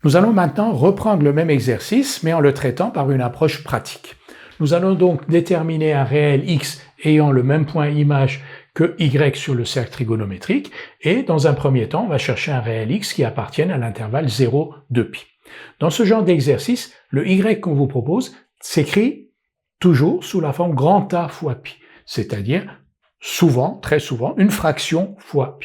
Nous allons maintenant reprendre le même exercice, mais en le traitant par une approche pratique. Nous allons donc déterminer un réel x ayant le même point image que y sur le cercle trigonométrique, et dans un premier temps, on va chercher un réel x qui appartienne à l'intervalle 0, 2π. Dans ce genre d'exercice, le y qu'on vous propose s'écrit toujours sous la forme grand A fois π, c'est-à-dire souvent, très souvent, une fraction fois π.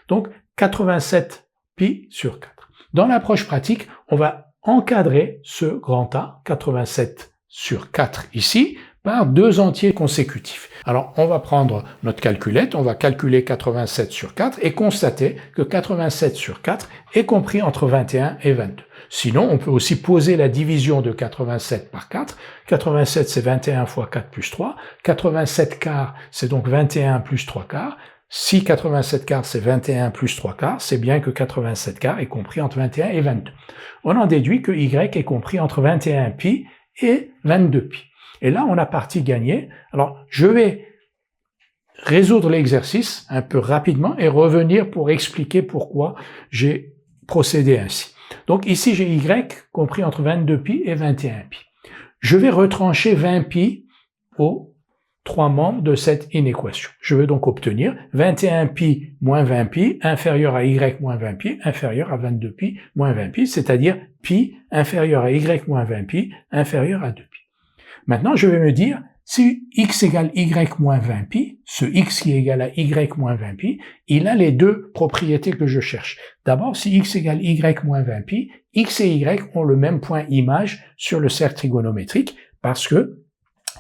Donc 87π sur 4. Dans l'approche pratique, on va encadrer ce grand A, 87 sur 4 ici, par deux entiers consécutifs. Alors, on va prendre notre calculette, on va calculer 87 sur 4 et constater que 87 sur 4 est compris entre 21 et 22. Sinon, on peut aussi poser la division de 87 par 4. 87, c'est 21 fois 4 plus 3. 87 quarts, c'est donc 21 plus 3 quarts. Si 87 quarts, c'est 21 plus 3 quarts, c'est bien que 87 quarts est compris entre 21 et 22. On en déduit que y est compris entre 21π et 22π. Et là, on a partie gagnée. Alors, je vais résoudre l'exercice un peu rapidement et revenir pour expliquer pourquoi j'ai procédé ainsi. Donc ici, j'ai y compris entre 22π et 21π. Je vais retrancher 20π aux trois membres de cette inéquation. Je vais donc obtenir 21π moins 20π inférieur à y moins 20π inférieur à 22π moins 20π, c'est-à-dire π inférieur à y moins 20π inférieur à 2π. Maintenant, je vais me dire, si x égale y moins 20π, ce x qui est égal à y moins 20π, il a les deux propriétés que je cherche. D'abord, si x égale y moins 20π, x et y ont le même point image sur le cercle trigonométrique, parce que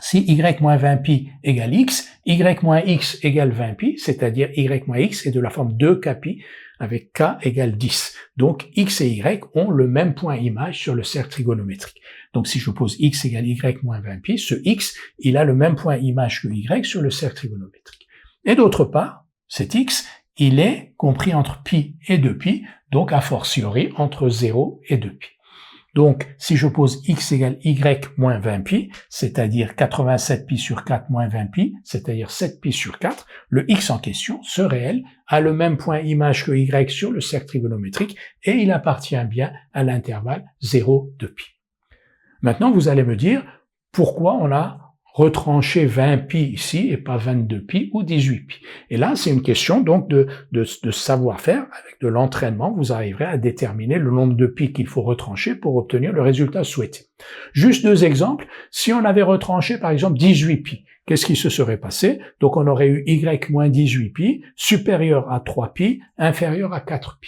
si y moins 20π égale x, y moins x égale 20π, c'est-à-dire y moins x est de la forme 2kπ avec k égale 10. Donc x et y ont le même point image sur le cercle trigonométrique. Donc si je pose x égale y moins 20π, ce x, il a le même point image que y sur le cercle trigonométrique. Et d'autre part, cet x, il est compris entre π et 2π, donc a fortiori entre 0 et 2π. Donc, si je pose x égale y moins 20π, c'est-à-dire 87π sur 4 moins 20π, c'est-à-dire 7π sur 4, le x en question, ce réel, a le même point image que y sur le cercle trigonométrique et il appartient bien à l'intervalle 0, 2π. Maintenant, vous allez me dire pourquoi on a retranché 20π ici et pas 22π ou 18π. Et là, c'est une question donc de savoir-faire. Avec de l'entraînement, vous arriverez à déterminer le nombre de π qu'il faut retrancher pour obtenir le résultat souhaité. Juste deux exemples. Si on avait retranché par exemple 18π, qu'est-ce qui se serait passé? Donc on aurait eu y moins 18π supérieur à 3π inférieur à 4π.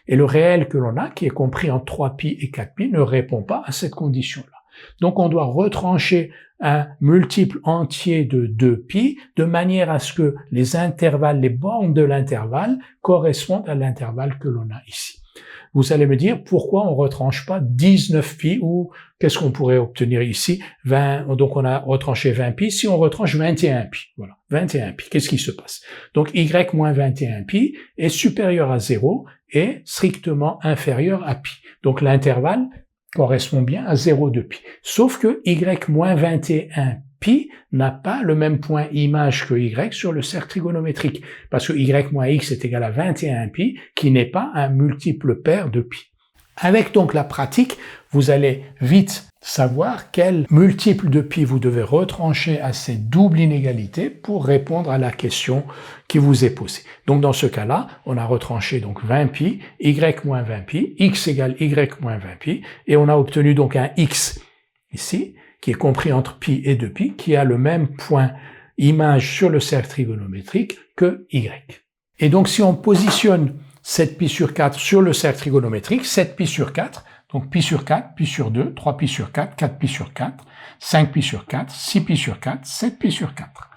Et le réel que l'on a, qui est compris entre 3π et 4π, ne répond pas à cette condition-là. Donc on doit retrancher un multiple entier de 2π de manière à ce que les intervalles, les bornes de l'intervalle correspondent à l'intervalle que l'on a ici. Vous allez me dire pourquoi on retranche pas 19π ou qu'est-ce qu'on pourrait obtenir ici? 20, donc on a retranché 20π, si on retranche 21π, voilà, 21π, qu'est-ce qui se passe? Donc y moins 21π est supérieur à 0 et strictement inférieur à π. Donc l'intervalle correspond bien à 0,2π. Sauf que y moins 21π n'a pas le même point image que y sur le cercle trigonométrique, parce que y moins x est égal à 21π, qui n'est pas un multiple pair de π. Avec donc la pratique, vous allez vite savoir quel multiple de π vous devez retrancher à ces doubles inégalités pour répondre à la question qui vous est posée. Donc dans ce cas-là, on a retranché donc 20π, y moins 20π, x égale y moins 20π, et on a obtenu donc un x ici, qui est compris entre π et 2π, qui a le même point image sur le cercle trigonométrique que y. Et donc si on positionne 7π sur 4 sur le cercle trigonométrique, 7π sur 4, donc π sur 4, π sur 2, 3π sur 4, 4π sur 4, 5π sur 4, 6π sur 4, 7π sur 4.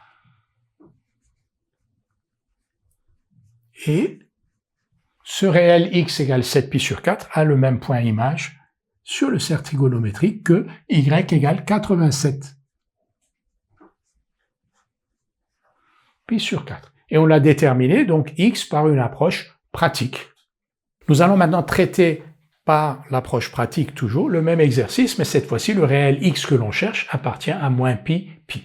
Et ce réel x égale 7π sur 4 a le même point image sur le cercle trigonométrique que y égale 87 π sur 4. Et on l'a déterminé, donc x, par une approche pratique. Nous allons maintenant traiter par l'approche pratique toujours le même exercice, mais cette fois-ci le réel x que l'on cherche appartient à moins π, π.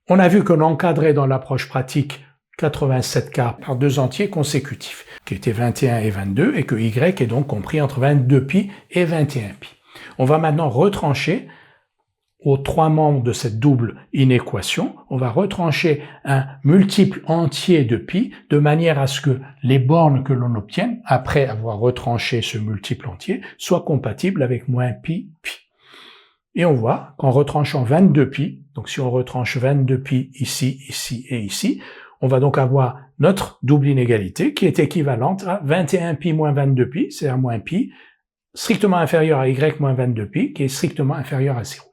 On a vu qu'on encadrait dans l'approche pratique 87 quarts par deux entiers consécutifs, qui étaient 21 et 22, et que y est donc compris entre 22π et 21π. On va maintenant retrancher aux trois membres de cette double inéquation, on va retrancher un multiple entier de π de manière à ce que les bornes que l'on obtienne, après avoir retranché ce multiple entier, soient compatibles avec moins π. Et on voit qu'en retranchant 22π, donc si on retranche 22π ici, ici et ici, on va donc avoir notre double inégalité qui est équivalente à 21π moins 22π, c'est-à-dire moins π, strictement inférieur à y moins 22π, qui est strictement inférieur à 0.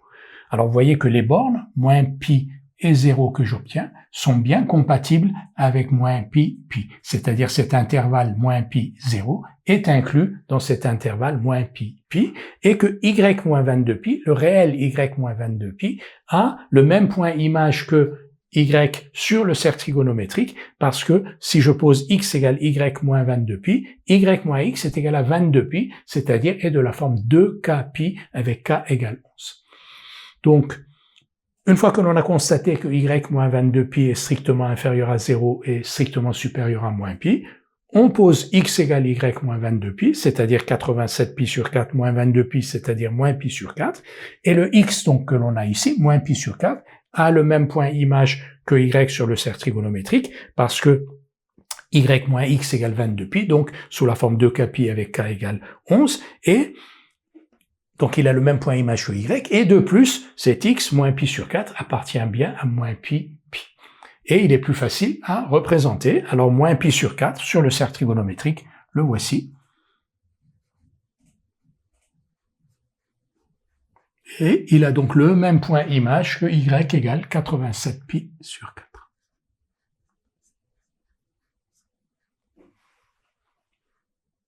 Alors vous voyez que les bornes, moins π et 0 que j'obtiens, sont bien compatibles avec moins π, c'est-à-dire cet intervalle moins π, 0, est inclus dans cet intervalle moins π, et que y moins 22π, le réel y moins 22π, a le même point image que y sur le cercle trigonométrique, parce que si je pose x égale y moins 22π, y moins x est égal à 22π, c'est-à-dire est de la forme 2kπ avec k égale 11. Donc, une fois que l'on a constaté que y moins 22π est strictement inférieur à 0 et strictement supérieur à moins π, on pose x égale y moins 22π, c'est-à-dire 87π sur 4 moins 22π, c'est-à-dire moins π sur 4, et le x donc que l'on a ici, moins π sur 4, a le même point image que y sur le cercle trigonométrique, parce que y moins x égale 22π, donc sous la forme 2kπ avec k égale 11, et donc il a le même point image que y, et de plus, cet x moins π sur 4 appartient bien à moins π. Et il est plus facile à représenter. Alors moins π sur 4 sur le cercle trigonométrique, le voici. Et il a donc le même point image que y égale 87π sur 4.